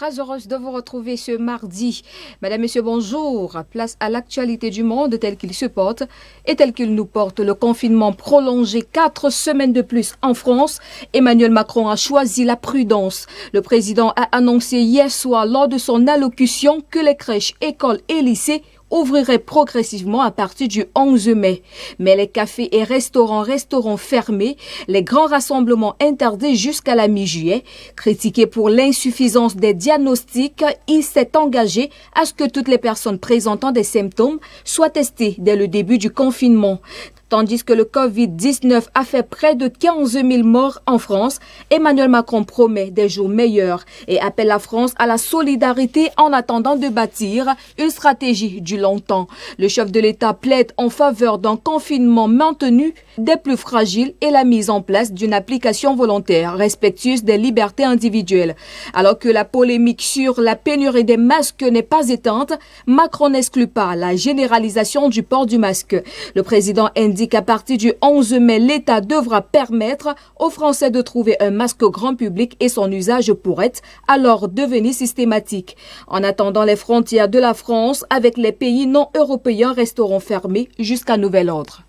très heureuse de vous retrouver ce mardi. Mesdames, Messieurs, bonjour. Place à l'actualité du monde tel qu'il se porte et tel qu'il nous porte. Le confinement prolongé 4 semaines de plus en France. Emmanuel Macron a choisi la prudence. Le président a annoncé hier soir lors de son allocution que les crèches, écoles et lycées ouvrirait progressivement à partir du 11 mai. Mais les cafés et restaurants resteront fermés, les grands rassemblements interdits jusqu'à la mi-juillet. Critiqué pour l'insuffisance des diagnostics, il s'est engagé à ce que toutes les personnes présentant des symptômes soient testées dès le début du confinement. Tandis que le Covid-19 a fait près de 15 000 morts en France, Emmanuel Macron promet des jours meilleurs et appelle la France à la solidarité en attendant de bâtir une stratégie du long temps. Le chef de l'État plaide en faveur d'un confinement maintenu des plus fragiles et la mise en place d'une application volontaire respectueuse des libertés individuelles. Alors que la polémique sur la pénurie des masques n'est pas éteinte, Macron n'exclut pas la généralisation du port du masque. Le président indique qu'à partir du 11 mai, l'État devra permettre aux Français de trouver un masque grand public et son usage pourrait alors devenir systématique. En attendant, les frontières de la France avec les pays non européens resteront fermées jusqu'à nouvel ordre.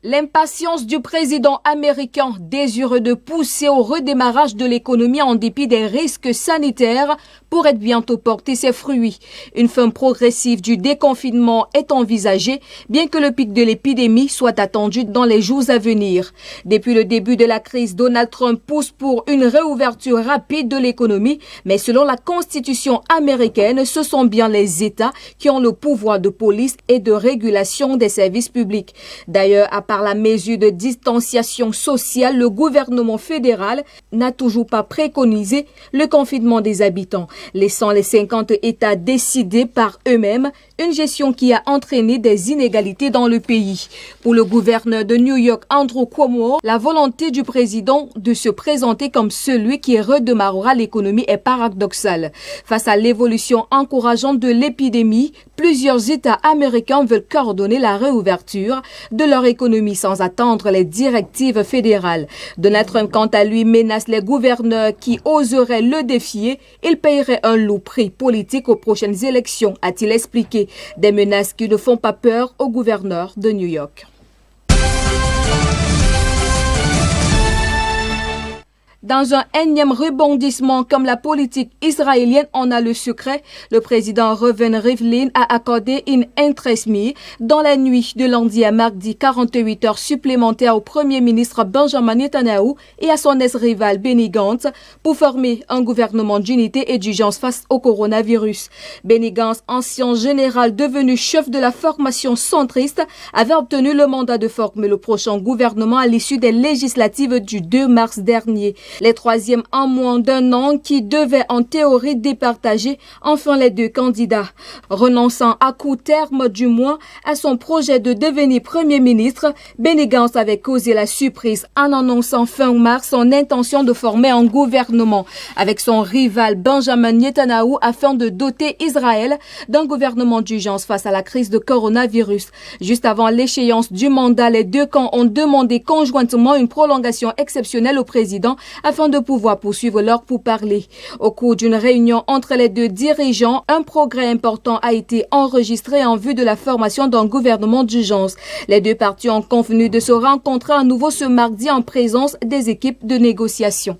L'impatience du président américain désireux de pousser au redémarrage de l'économie en dépit des risques sanitaires pourrait bientôt porter ses fruits. Une fin progressive du déconfinement est envisagée, bien que le pic de l'épidémie soit attendu dans les jours à venir. Depuis le début de la crise, Donald Trump pousse pour une réouverture rapide de l'économie, mais selon la Constitution américaine, ce sont bien les États qui ont le pouvoir de police et de régulation des services publics. D'ailleurs, par la mesure de distanciation sociale, le gouvernement fédéral n'a toujours pas préconisé le confinement des habitants, laissant les 50 États décider par eux-mêmes, une gestion qui a entraîné des inégalités dans le pays. Pour le gouverneur de New York, Andrew Cuomo, la volonté du président de se présenter comme celui qui redémarrera l'économie est paradoxale. Face à l'évolution encourageante de l'épidémie, plusieurs États américains veulent coordonner la réouverture de leur économie sans attendre les directives fédérales. Donald Trump, quant à lui, menace les gouverneurs qui oseraient le défier. Il paierait un lourd prix politique aux prochaines élections, a-t-il expliqué. Des menaces qui ne font pas peur aux gouverneurs de New York. Dans un énième rebondissement comme la politique israélienne en a le secret, le président Reuven Rivlin a accordé une intresmie dans la nuit de lundi à mardi 48 heures supplémentaires au premier ministre Benjamin Netanyahu et à son ex-rival Benny Gantz pour former un gouvernement d'unité et d'urgence face au coronavirus. Benny Gantz, ancien général devenu chef de la formation centriste, avait obtenu le mandat de former le prochain gouvernement à l'issue des législatives du 2 mars dernier. Les troisièmes en moins d'un an qui devaient en théorie départager enfin les deux candidats. Renonçant à court terme du moins à son projet de devenir Premier ministre, Benny Gantz avait causé la surprise en annonçant fin mars son intention de former un gouvernement avec son rival Benjamin Netanyahu afin de doter Israël d'un gouvernement d'urgence face à la crise de coronavirus. Juste avant l'échéance du mandat, les deux camps ont demandé conjointement une prolongation exceptionnelle au président afin de pouvoir poursuivre leur pourparlers. Au cours d'une réunion entre les deux dirigeants, un progrès important a été enregistré en vue de la formation d'un gouvernement d'urgence. Les deux parties ont convenu de se rencontrer à nouveau ce mardi en présence des équipes de négociation.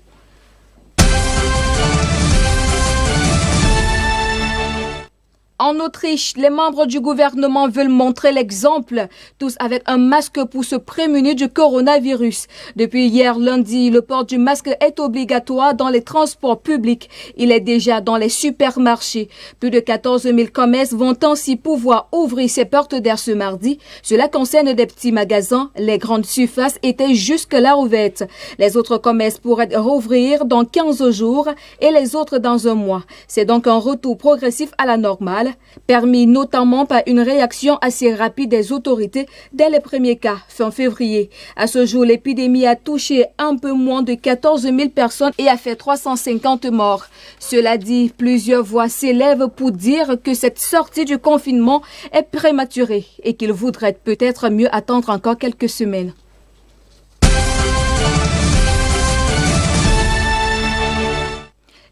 En Autriche, les membres du gouvernement veulent montrer l'exemple, tous avec un masque pour se prémunir du coronavirus. Depuis hier lundi, le port du masque est obligatoire dans les transports publics. Il est déjà dans les supermarchés. Plus de 14 000 commerces vont ainsi pouvoir ouvrir ses portes dès ce mardi. Cela concerne des petits magasins. Les grandes surfaces étaient jusque-là ouvertes. Les autres commerces pourraient rouvrir dans 15 jours et les autres dans un mois. C'est donc un retour progressif à la normale, permis notamment par une réaction assez rapide des autorités dès les premiers cas fin février. À ce jour, l'épidémie a touché un peu moins de 14 000 personnes et a fait 350 morts. Cela dit, plusieurs voix s'élèvent pour dire que cette sortie du confinement est prématurée et qu'il vaudrait peut-être mieux attendre encore quelques semaines.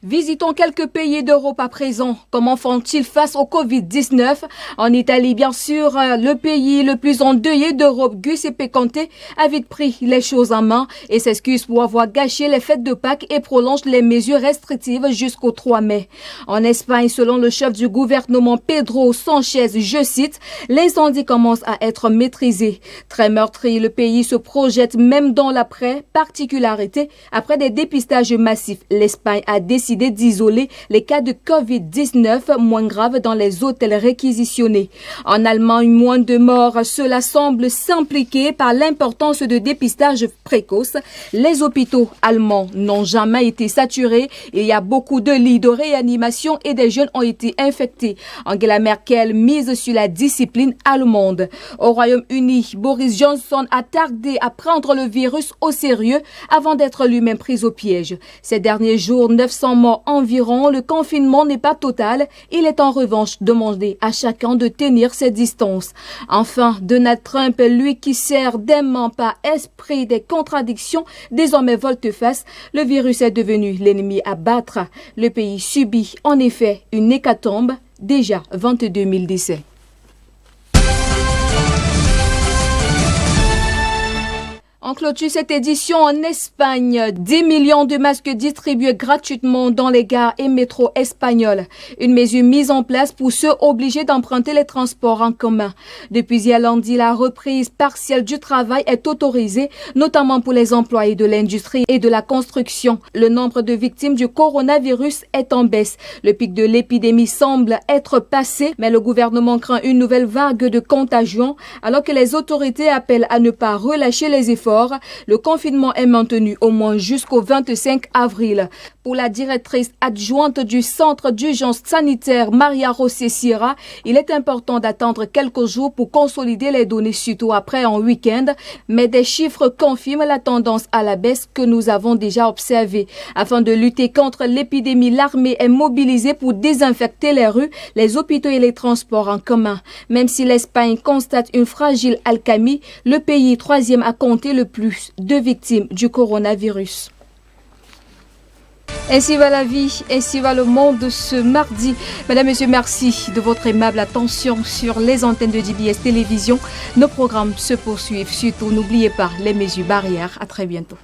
Visitons quelques pays d'Europe à présent. Comment font-ils face au Covid-19? En Italie, bien sûr, le pays le plus endeuillé d'Europe, Giuseppe Conte, a vite pris les choses en main et s'excuse pour avoir gâché les fêtes de Pâques et prolonge les mesures restrictives jusqu'au 3 mai. En Espagne, selon le chef du gouvernement Pedro Sanchez, je cite, les incendies commencent à être maîtrisés. Très meurtri, le pays se projette même dans l'après, particularité. Après des dépistages massifs, l'Espagne a décidé d'isoler les cas de Covid-19 moins graves dans les hôtels réquisitionnés. En Allemagne, moins de morts. Cela semble s'impliquer par l'importance de dépistage précoce. Les hôpitaux allemands n'ont jamais été saturés. Il y a beaucoup de lits de réanimation et des jeunes ont été infectés. Angela Merkel mise sur la discipline allemande. Au Royaume-Uni, Boris Johnson a tardé à prendre le virus au sérieux avant d'être lui-même pris au piège. Ces derniers jours, 900 morts environ. Le confinement n'est pas total. Il est en revanche demandé à chacun de tenir ses distances. Enfin, Donald Trump, lui qui sert d'aimant par esprit des contradictions, désormais volte-face. Le virus est devenu l'ennemi à battre. Le pays subit en effet une hécatombe. Déjà 22 000 décès. On clôture cette édition en Espagne. 10 millions de masques distribués gratuitement dans les gares et métros espagnols. Une mesure mise en place pour ceux obligés d'emprunter les transports en commun. Depuis hier lundi, la reprise partielle du travail est autorisée, notamment pour les employés de l'industrie et de la construction. Le nombre de victimes du coronavirus est en baisse. Le pic de l'épidémie semble être passé, mais le gouvernement craint une nouvelle vague de contagion, alors que les autorités appellent à ne pas relâcher les efforts. Le confinement est maintenu au moins jusqu'au 25 avril. Pour la directrice adjointe du centre d'urgence sanitaire, Maria José Sierra, il est important d'attendre quelques jours pour consolider les données, surtout après un week-end. Mais des chiffres confirment la tendance à la baisse que nous avons déjà observée. Afin de lutter contre l'épidémie, l'armée est mobilisée pour désinfecter les rues, les hôpitaux et les transports en commun. Même si l'Espagne constate une fragile alcamie, le pays troisième a compté le plus de victimes du coronavirus. Ainsi va la vie, ainsi va le monde ce mardi. Mesdames, Messieurs, merci de votre aimable attention sur les antennes de DBS Télévision. Nos programmes se poursuivent. Surtout, n'oubliez pas les mesures barrières. À très bientôt.